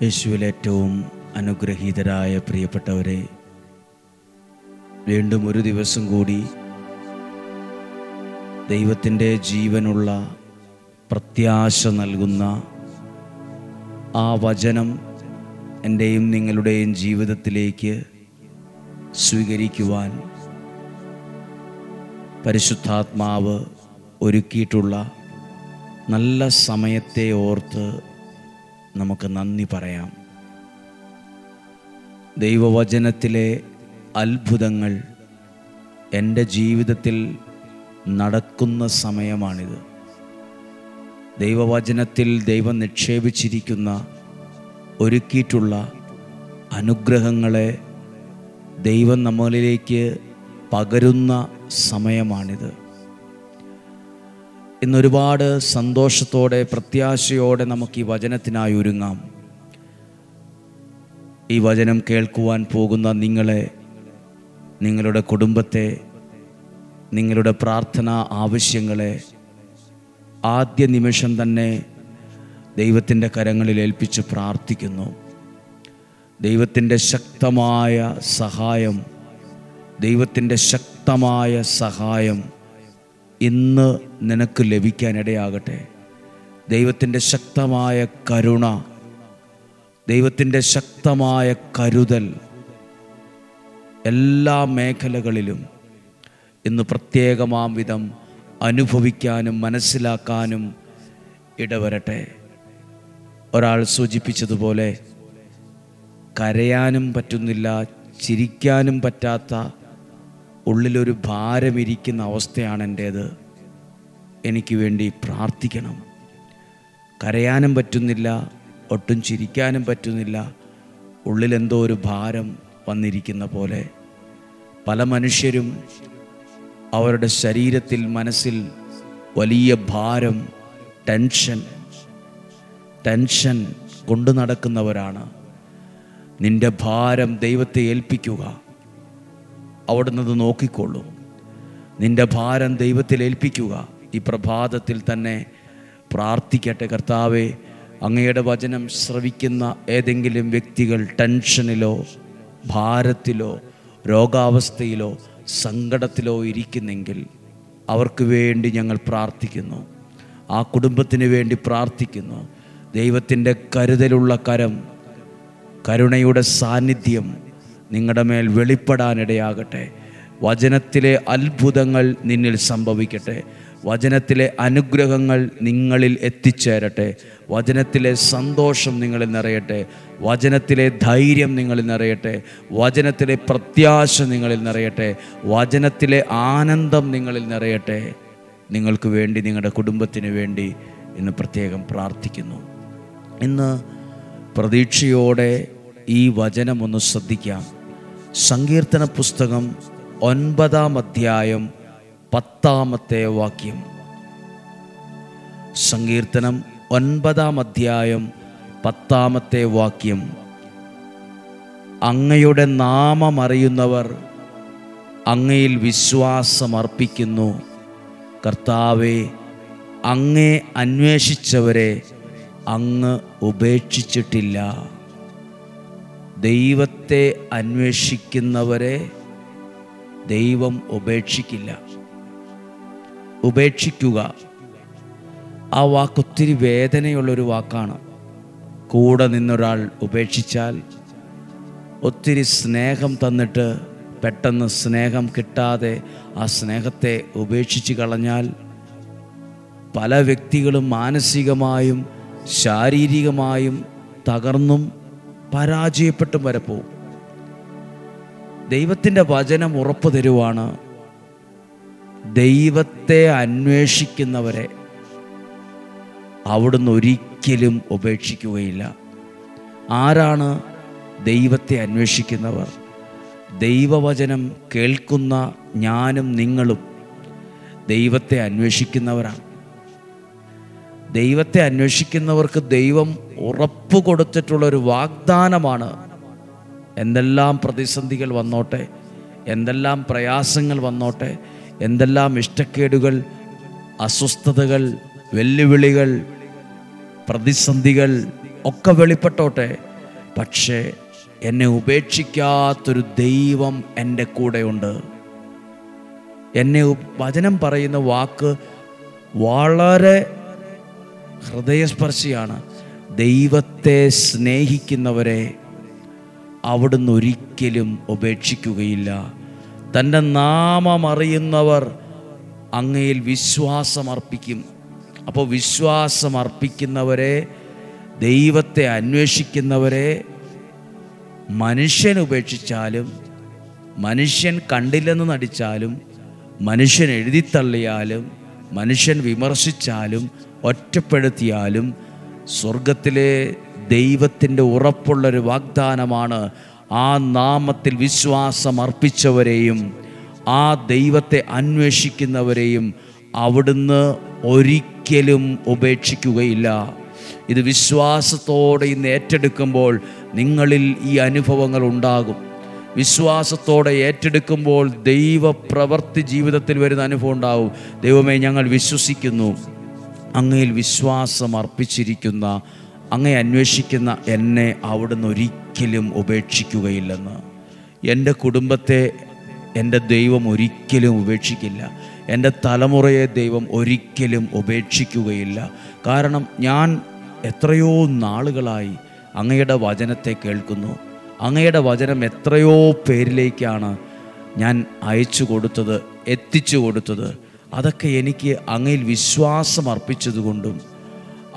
യേശുവിൽ ഏറ്റവും അനുഗ്രഹീതരായ പ്രിയപ്പെട്ടവരെ, വീണ്ടും ഒരു ദിവസം കൂടി ദൈവത്തിൻ്റെ ജീവനുള്ള പ്രത്യാശ നൽകുന്ന ആ വചനം എൻ്റെയും നിങ്ങളുടെയും ജീവിതത്തിലേക്ക് സ്വീകരിക്കുവാൻ പരിശുദ്ധാത്മാവ് ഒരുക്കിയിട്ടുള്ള നല്ല സമയത്തെ ഓർത്ത് നമുക്ക് നന്ദി പറയാം. ദൈവവചനത്തിലെ അത്ഭുതങ്ങൾ എൻ്റെ ജീവിതത്തിൽ നടക്കുന്ന സമയമാണിത്. ദൈവവചനത്തിൽ ദൈവം നിക്ഷേപിച്ചിരിക്കുന്ന ഒരുക്കിയിട്ടുള്ള അനുഗ്രഹങ്ങളെ ദൈവം നമ്മളിലേക്ക് പകരുന്ന സമയമാണിത്. ഇന്നൊരുപാട് സന്തോഷത്തോടെ പ്രത്യാശയോടെ നമുക്ക് ഈ വചനത്തിനായി ഒരുങ്ങാം. ഈ വചനം കേൾക്കുവാൻ പോകുന്ന നിങ്ങളെ, നിങ്ങളുടെ കുടുംബത്തെ, നിങ്ങളുടെ പ്രാർത്ഥനാ ആവശ്യങ്ങളെ ആദ്യ നിമിഷം തന്നെ ദൈവത്തിൻ്റെ കരങ്ങളിൽ ഏൽപ്പിച്ച് പ്രാർത്ഥിക്കുന്നു. ദൈവത്തിൻ്റെ ശക്തമായ സഹായം, ദൈവത്തിൻ്റെ ശക്തമായ സഹായം ഇന്ന് നിനക്ക് ലഭിക്കാനിടയാകട്ടെ. ദൈവത്തിൻ്റെ ശക്തമായ കരുണ, ദൈവത്തിൻ്റെ ശക്തമായ കരുതൽ എല്ലാ മേഖലകളിലും ഇന്ന് പ്രത്യേകമാം വിധം അനുഭവിക്കാനും മനസ്സിലാക്കാനും ഇടവരട്ടെ. ഒരാൾ സൂചിപ്പിച്ചതുപോലെ കരയാനും പറ്റുന്നില്ല, ചിരിക്കാനും പറ്റാത്ത ഉള്ളിലൊരു ഭാരമിരിക്കുന്ന അവസ്ഥയാണ് എൻ്റേത്. എനിക്ക് വേണ്ടി പ്രാർത്ഥിക്കണം. കരയാനും പറ്റുന്നില്ല, ഒട്ടും ചിരിക്കാനും പറ്റുന്നില്ല, ഉള്ളിലെന്തോ ഒരു ഭാരം വന്നിരിക്കുന്ന പോലെ. പല മനുഷ്യരും അവരുടെ ശരീരത്തിൽ, മനസ്സിൽ വലിയ ഭാരം, ടെൻഷൻ കൊണ്ടു നടക്കുന്നവരാണ്. നിന്റെ ഭാരം ദൈവത്തെ ഏൽപ്പിക്കുക, അവിടുന്ന് അത് നോക്കിക്കൊള്ളും. നിന്റെ ഭാരം ദൈവത്തിൽ ഏൽപ്പിക്കുക. ഈ പ്രഭാതത്തിൽ തന്നെ പ്രാർത്ഥിക്കട്ടെ. കർത്താവേ, അങ്ങയുടെ വചനം ശ്രവിക്കുന്ന ഏതെങ്കിലും വ്യക്തികൾ ടെൻഷനിലോ ഭാരത്തിലോ രോഗാവസ്ഥയിലോ സങ്കടത്തിലോ ഇരിക്കുന്നെങ്കിൽ അവർക്ക് വേണ്ടി ഞങ്ങൾ പ്രാർത്ഥിക്കുന്നു. ആ കുടുംബത്തിന് വേണ്ടി പ്രാർത്ഥിക്കുന്നു. ദൈവത്തിൻ്റെ കരുതലുള്ള കരം, കരുണയുടെ സാന്നിധ്യം നിങ്ങളുടെ മേൽ വെളിപ്പെടാനിടയാകട്ടെ. വചനത്തിലെ അത്ഭുതങ്ങൾ നിന്നിൽ സംഭവിക്കട്ടെ. വചനത്തിലെ അനുഗ്രഹങ്ങൾ നിങ്ങളിൽ എത്തിച്ചേരട്ടെ. വചനത്തിലെ സന്തോഷം നിങ്ങളിൽ നിറയട്ടെ. വചനത്തിലെ ധൈര്യം നിങ്ങളിൽ നിറയട്ടെ. വചനത്തിലെ പ്രത്യാശ നിങ്ങളിൽ നിറയട്ടെ. വചനത്തിലെ ആനന്ദം നിങ്ങളിൽ നിറയട്ടെ. നിങ്ങൾക്ക് വേണ്ടി, നിങ്ങളുടെ കുടുംബത്തിന് വേണ്ടി ഇന്ന് പ്രത്യേകം പ്രാർത്ഥിക്കുന്നു. ഇന്ന് പ്രതീക്ഷയോടെ ഈ വചനം ഒന്ന് ശ്രദ്ധിക്കാം. സങ്കീർത്തന പുസ്തകം 9-ാം അധ്യായം 10-ാമത്തെ വാക്യം. സങ്കീർത്തനം 9-ാം അധ്യായം 10-ാമത്തെ വാക്യം. അങ്ങയുടെ നാമം അറിയുന്നവർ അങ്ങയിൽ വിശ്വാസമർപ്പിക്കുന്നു. കർത്താവേ, അങ്ങേ അന്വേഷിച്ചവരെ അങ്ങ് ഉപേക്ഷിച്ചിട്ടില്ല. ദൈവത്തെ അന്വേഷിക്കുന്നവരെ ദൈവം ഉപേക്ഷിക്കില്ല. ഉപേക്ഷിക്കുക, ആ വാക്ക് ഒത്തിരി വേദനയുള്ളൊരു വാക്കാണ്. കൂടെ നിന്നൊരാൾ ഉപേക്ഷിച്ചാൽ, ഒത്തിരി സ്നേഹം തന്നിട്ട് പെട്ടെന്ന് സ്നേഹം കിട്ടാതെ ആ സ്നേഹത്തെ ഉപേക്ഷിച്ച് കളഞ്ഞാൽ പല വ്യക്തികളും മാനസികമായും ശാരീരികമായും തകർന്നും പരാജയപ്പെട്ടും വരെ പോകും. ദൈവത്തിൻ്റെ വചനം ഉറപ്പ് തരുവാണ്, ദൈവത്തെ അന്വേഷിക്കുന്നവരെ അവിടുന്ന് ഒരിക്കലും ഉപേക്ഷിക്കുകയില്ല. ആരാണ് ദൈവത്തെ അന്വേഷിക്കുന്നവർ? ദൈവവചനം കേൾക്കുന്ന ഞാനും നിങ്ങളും ദൈവത്തെ അന്വേഷിക്കുന്നവരാണ്. ദൈവത്തെ അന്വേഷിക്കുന്നവർക്ക് ദൈവം ഉറപ്പ് കൊടുത്തിട്ടുള്ളൊരു വാഗ്ദാനമാണ്. എന്തെല്ലാം പ്രതിസന്ധികൾ വന്നോട്ടെ, എന്തെല്ലാം പ്രയാസങ്ങൾ വന്നോട്ടെ, എന്തെല്ലാം ഇഷ്ടക്കേടുകൾ, അസ്വസ്ഥതകൾ, വെല്ലുവിളികൾ, പ്രതിസന്ധികൾ ഒക്കെ വെളിപ്പെട്ടോട്ടെ, പക്ഷേ എന്നെ ഉപേക്ഷിക്കാത്തൊരു ദൈവം എൻ്റെ കൂടെയുണ്ട്. വചനം പറയുന്ന വാക്ക് വളരെ ഹൃദയസ്പർശിയാണ്. ദൈവത്തെ സ്നേഹിക്കുന്നവരെ അവിടുന്ന് ഒരിക്കലും ഉപേക്ഷിക്കുകയില്ല. തൻ്റെ നാമം അറിയുന്നവർ അങ്ങയിൽ വിശ്വാസമർപ്പിക്കും. അപ്പോൾ വിശ്വാസമർപ്പിക്കുന്നവരെ, ദൈവത്തെ അന്വേഷിക്കുന്നവരെ മനുഷ്യൻ ഉപേക്ഷിച്ചാലും, മനുഷ്യൻ കണ്ടില്ലെന്ന് നടിച്ചാലും, മനുഷ്യൻ എഴുതിത്തള്ളിയാലും, മനുഷ്യൻ വിമർശിച്ചാലും, ഒറ്റപ്പെടുത്തിയാലും, സ്വർഗത്തിലെ ദൈവത്തിൻ്റെ ഉറപ്പുള്ളൊരു വാഗ്ദാനമാണ്, ആ നാമത്തിൽ വിശ്വാസം അർപ്പിച്ചവരെയും ആ ദൈവത്തെ അന്വേഷിക്കുന്നവരെയും അവിടുന്ന് ഒരിക്കലും ഉപേക്ഷിക്കുകയില്ല. ഇത് വിശ്വാസത്തോടെ ഇന്ന് ഏറ്റെടുക്കുമ്പോൾ നിങ്ങളിൽ ഈ അനുഭവങ്ങൾ ഉണ്ടാകും. വിശ്വാസത്തോടെ ഏറ്റെടുക്കുമ്പോൾ ദൈവപ്രവൃത്തി ജീവിതത്തിൽ വരുന്ന അനുഭവം ഉണ്ടാവും. ദൈവമേ, ഞങ്ങൾ വിശ്വസിക്കുന്നു, അങ്ങയിൽ വിശ്വാസം അർപ്പിച്ചിരിക്കുന്ന, അങ്ങയെ അന്വേഷിക്കുന്ന എന്നെ അവിടുന്ന് ഒരിക്കലും ഉപേക്ഷിക്കുകയില്ലെന്ന്. എൻ്റെ കുടുംബത്തെ എൻ്റെ ദൈവം ഒരിക്കലും ഉപേക്ഷിക്കില്ല. എൻ്റെ തലമുറയെ ദൈവം ഒരിക്കലും ഉപേക്ഷിക്കുകയില്ല. കാരണം ഞാൻ എത്രയോ നാളുകളായി അങ്ങയുടെ വചനത്തെ കേൾക്കുന്നു. അങ്ങയുടെ വചനം എത്രയോ പേരിലേക്കാണ് ഞാൻ അയച്ചു കൊടുത്തത്, എത്തിച്ചു കൊടുത്തത്. അതൊക്കെ എനിക്ക് അങ്ങയിൽ വിശ്വാസം അർപ്പിച്ചതുകൊണ്ടും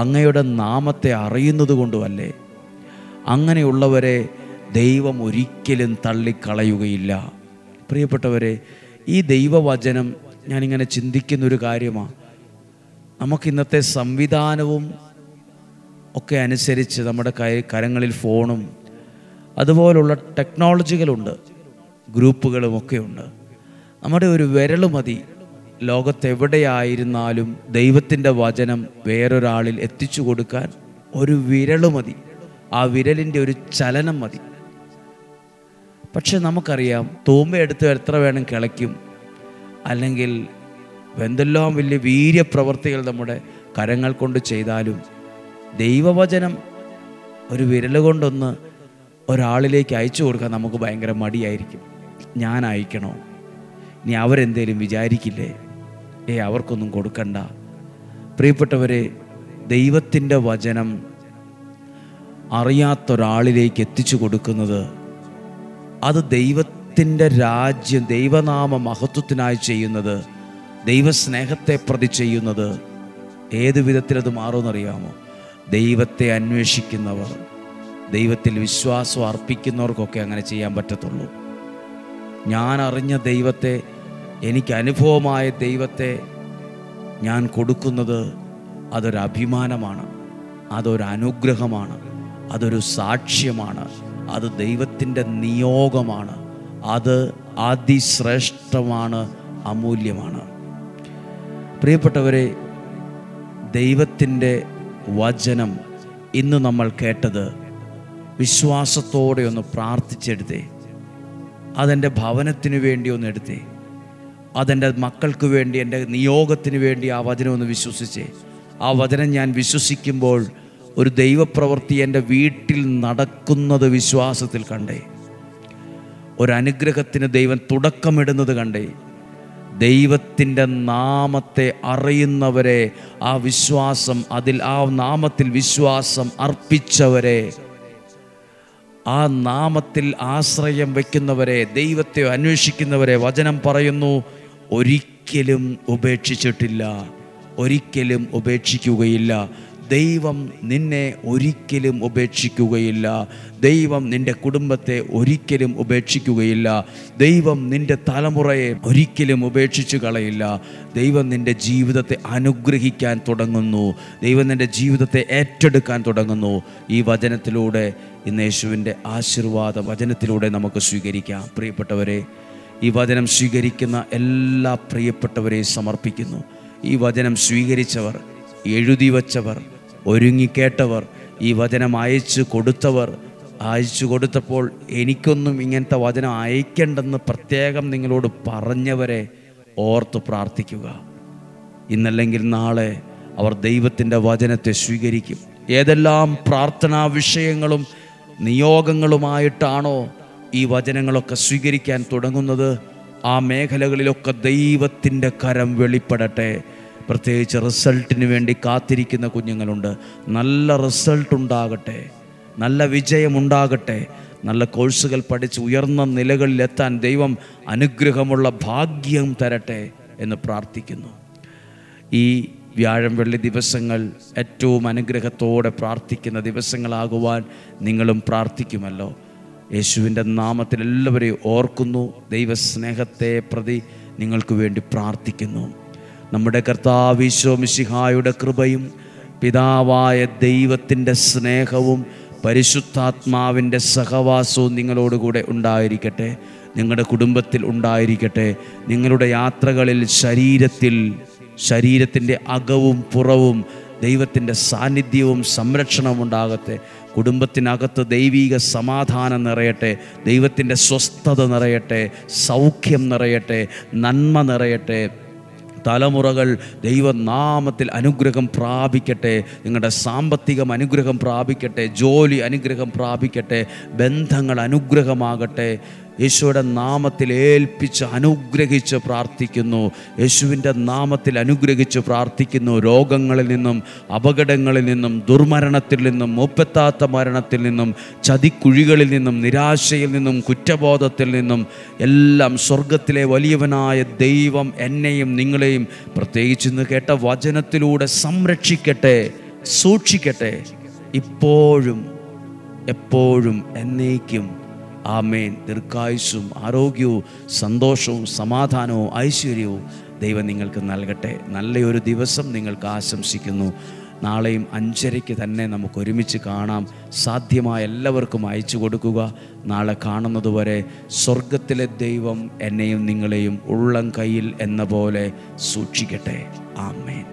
അങ്ങയുടെ നാമത്തെ അറിയുന്നത് കൊണ്ടുമല്ലേ. അങ്ങനെയുള്ളവരെ ദൈവം ഒരിക്കലും തള്ളിക്കളയുകയില്ല. പ്രിയപ്പെട്ടവരെ, ഈ ദൈവവചനം ഞാനിങ്ങനെ ചിന്തിക്കുന്നൊരു കാര്യമാണ്. നമുക്കിന്നത്തെ സംവിധാനവും ഒക്കെ അനുസരിച്ച് നമ്മുടെ കരങ്ങളിൽ ഫോണും അതുപോലുള്ള ടെക്നോളജികളുണ്ട്, ഗ്രൂപ്പുകളുമൊക്കെ ഉണ്ട്. നമ്മുടെ ഒരു വിരൽ മതി ലോകത്തെവിടെയായിരുന്നാലും ദൈവത്തിൻ്റെ വചനം വേറൊരാളിൽ എത്തിച്ചു കൊടുക്കാൻ. ഒരു വിരൽ മതി, ആ വിരലിൻ്റെ ഒരു ചലനം മതി. പക്ഷെ നമുക്കറിയാം, തൂമ്പയെടുത്ത് എത്ര വേണം കിളയ്ക്കും, അല്ലെങ്കിൽ എന്തെല്ലാം വലിയ വീര്യപ്രവർത്തികൾ നമ്മുടെ കരങ്ങൾ കൊണ്ട് ചെയ്താലും ദൈവവചനം ഒരു വിരൽ കൊണ്ടൊന്ന് ഒരാളിലേക്ക് അയച്ചു കൊടുക്കാൻ നമുക്ക് ഭയങ്കര മടിയായിരിക്കും. ഞാൻ അയക്കണോ? ഇനി അവരെന്തേലും വിചാരിക്കില്ലേ? അവർക്കൊന്നും കൊടുക്കണ്ട. പ്രിയപ്പെട്ടവരെ, ദൈവത്തിൻ്റെ വചനം അറിയാത്തൊരാളിലേക്ക് എത്തിച്ചു കൊടുക്കുന്നത്, അത് ദൈവത്തിൻ്റെ രാജ്യം, ദൈവനാമ മഹത്വത്തിനായി ചെയ്യുന്നത്, ദൈവസ്നേഹത്തെ പ്രതി ചെയ്യുന്നത് ഏത് വിധത്തിലത് മാറുമെന്നറിയാമോ? ദൈവത്തെ അന്വേഷിക്കുന്നവർ, ദൈവത്തിൽ വിശ്വാസം അർപ്പിക്കുന്നവർക്കൊക്കെ അങ്ങനെ ചെയ്യാൻ പറ്റത്തുള്ളൂ. ഞാൻ അറിഞ്ഞ ദൈവത്തെ, എനിക്ക് അനുഭവമായ ദൈവത്തെ ഞാൻ കൊടുക്കുന്നത് അതൊരു അഭിമാനമാണ്, അതൊരു അനുഗ്രഹമാണ്, അതൊരു സാക്ഷ്യമാണ്, അത് ദൈവത്തിൻ്റെ നിയോഗമാണ്, അത് അതിശ്രേഷ്ഠമാണ്, അമൂല്യമാണ്. പ്രിയപ്പെട്ടവരെ, ദൈവത്തിൻ്റെ വചനം ഇന്ന് നമ്മൾ കേട്ടത് വിശ്വാസത്തോടെ ഒന്ന് പ്രാർത്ഥിച്ചെടുത്തേ. അതെൻ്റെ ഭവനത്തിന് വേണ്ടി ഒന്ന് എടുത്തേ. അതെൻ്റെ മക്കൾക്ക് വേണ്ടി, എൻ്റെ നിയോഗത്തിന് വേണ്ടി ആ വചനം ഒന്ന് വിശ്വസിച്ചേ. ആ വചനം ഞാൻ വിശ്വസിക്കുമ്പോൾ ഒരു ദൈവപ്രവൃത്തി എൻ്റെ വീട്ടിൽ നടക്കുന്നത് വിശ്വാസത്തിൽ കണ്ടേ. ഒരനുഗ്രഹത്തിന് ദൈവം തുടക്കമിടുന്നത് കണ്ടേ. ദൈവത്തിൻ്റെ നാമത്തെ അറിയുന്നവരെ, ആ വിശ്വാസം, ആ നാമത്തിൽ വിശ്വാസം അർപ്പിച്ചവരെ, ആ നാമത്തിൽ ആശ്രയം വയ്ക്കുന്നവരെ, ദൈവത്തെ അന്വേഷിക്കുന്നവരെ വചനം പറയുന്നു ഒരിക്കലും ഉപേക്ഷിച്ചിട്ടില്ല, ഒരിക്കലും ഉപേക്ഷിക്കുകയില്ല. ദൈവം നിന്നെ ഒരിക്കലും ഉപേക്ഷിക്കുകയില്ല. ദൈവം നിൻ്റെ കുടുംബത്തെ ഒരിക്കലും ഉപേക്ഷിക്കുകയില്ല. ദൈവം നിൻ്റെ തലമുറയെ ഒരിക്കലും ഉപേക്ഷിച്ചു കളയില്ല. ദൈവം നിൻ്റെ ജീവിതത്തെ അനുഗ്രഹിക്കാൻ തുടങ്ങുന്നു. ദൈവം നിൻ്റെ ജീവിതത്തെ ഏറ്റെടുക്കാൻ തുടങ്ങുന്നു. ഈ വചനത്തിലൂടെ, ഇന്ന് യേശുവിൻ്റെ ആശീർവാദ വചനത്തിലൂടെ നമുക്ക് സ്വീകരിക്കാം. പ്രിയപ്പെട്ടവരെ, ഈ വചനം സ്വീകരിക്കുന്ന എല്ലാ പ്രിയപ്പെട്ടവരെയും സമർപ്പിക്കുന്നു. ഈ വചനം സ്വീകരിച്ചവർ, എഴുതി വച്ചവർ, ഒരുങ്ങിക്കേട്ടവർ, ഈ വചനം അയച്ചു കൊടുത്തപ്പോൾ എനിക്കൊന്നും ഇങ്ങനത്തെ വചനം അയക്കേണ്ടെന്ന് പ്രത്യേകം നിങ്ങളോട് പറഞ്ഞവരെ ഓർത്ത് പ്രാർത്ഥിക്കുക. ഇന്നല്ലെങ്കിൽ നാളെ അവർ ദൈവത്തിൻ്റെ വചനത്തെ സ്വീകരിക്കും. ഏതെല്ലാം പ്രാർത്ഥനാ വിഷയങ്ങളും നിയോഗങ്ങളുമായിട്ടാണോ ഈ വചനങ്ങളൊക്കെ സ്വീകരിക്കാൻ തുടങ്ങുന്നത്, ആ മേഖലകളിലൊക്കെ ദൈവത്തിൻ്റെ കരം വെളിപ്പെടട്ടെ. പ്രത്യേകിച്ച് റിസൾട്ടിന് വേണ്ടി കാത്തിരിക്കുന്ന കുഞ്ഞുങ്ങളുണ്ട്. നല്ല റിസൾട്ട് ഉണ്ടാകട്ടെ, നല്ല വിജയമുണ്ടാകട്ടെ, നല്ല കോഴ്സുകൾ പഠിച്ച് ഉയർന്ന നിലകളിലെത്താൻ ദൈവം അനുഗ്രഹമുള്ള ഭാഗ്യം തരട്ടെ എന്ന് പ്രാർത്ഥിക്കുന്നു. ഈ വ്യാഴം വെള്ളി ദിവസങ്ങൾ ഏറ്റവും അനുഗ്രഹത്തോടെ പ്രാർത്ഥിക്കുന്ന ദിവസങ്ങളാകുവാൻ നിങ്ങളും പ്രാർത്ഥിക്കുമല്ലോ. യേശുവിൻ്റെ നാമത്തിൽ എല്ലാവരെയും ഓർക്കുന്നു. ദൈവസ്നേഹത്തെ പ്രതി നിങ്ങൾക്ക് വേണ്ടി പ്രാർത്ഥിക്കുന്നു. നമ്മുടെ കർത്താവ് ഈശോ മിശിഹായുടെ കൃപയും പിതാവായ ദൈവത്തിൻ്റെ സ്നേഹവും പരിശുദ്ധാത്മാവിൻ്റെ സഹവാസവും നിങ്ങളോടുകൂടെ ഉണ്ടായിരിക്കട്ടെ, നിങ്ങളുടെ കുടുംബത്തിൽ ഉണ്ടായിരിക്കട്ടെ. നിങ്ങളുടെ യാത്രകളിൽ ശരീരത്തിൻ്റെ അകവും പുറവും ദൈവത്തിൻ്റെ സാന്നിധ്യവും സംരക്ഷണവും ഉണ്ടാകട്ടെ. കുടുംബത്തിനകത്ത് ദൈവിക സമാധാനം നിറയട്ടെ, ദൈവത്തിൻ്റെ സ്വസ്ഥത നിറയട്ടെ, സൗഖ്യം നിറയട്ടെ, നന്മ നിറയട്ടെ. തലമുറകൾ ദൈവനാമത്തിൽ അനുഗ്രഹം പ്രാപിക്കട്ടെ. നിങ്ങളുടെ സാമ്പത്തികം അനുഗ്രഹം പ്രാപിക്കട്ടെ, ജോലി അനുഗ്രഹം പ്രാപിക്കട്ടെ, ബന്ധങ്ങൾ അനുഗ്രഹമാകട്ടെ. യേശുവിൻ്റെ നാമത്തിൽ ഏൽപ്പിച്ച് അനുഗ്രഹിച്ച് പ്രാർത്ഥിക്കുന്നു. യേശുവിൻ്റെ നാമത്തിൽ അനുഗ്രഹിച്ച് പ്രാർത്ഥിക്കുന്നു. രോഗങ്ങളിൽ നിന്നും, അപകടങ്ങളിൽ നിന്നും, ദുർമരണത്തിൽ നിന്നും, മുപ്പെത്താത്ത മരണത്തിൽ നിന്നും, ചതിക്കുഴികളിൽ നിന്നും, നിരാശയിൽ നിന്നും, കുറ്റബോധത്തിൽ നിന്നും എല്ലാം സ്വർഗത്തിലെ വലിയവനായ ദൈവം എന്നെയും നിങ്ങളെയും പ്രത്യേകിച്ച് ഇന്ന് കേട്ട വചനത്തിലൂടെ സംരക്ഷിക്കട്ടെ, സൂക്ഷിക്കട്ടെ, ഇപ്പോഴും എപ്പോഴും എന്നേക്കും. ആമേൻ. ദീർഘായുസ്സും ആരോഗ്യവും സന്തോഷവും സമാധാനവും ഐശ്വര്യവും ദൈവം നിങ്ങൾക്ക് നൽകട്ടെ. നല്ലൊരു ദിവസം നിങ്ങൾക്ക് ആശംസിക്കുന്നു. നാളെയും 5:30 തന്നെ നമുക്ക് ഒരുമിച്ച് കാണാം. സാധ്യമായ എല്ലാവർക്കും അയച്ചു കൊടുക്കുക. നാളെ കാണുന്നതുവരെ സ്വർഗത്തിലെ ദൈവം എന്നെയും നിങ്ങളെയും ഉള്ളം കയ്യിൽ എന്ന പോലെ സൂക്ഷിക്കട്ടെ. ആമേൻ.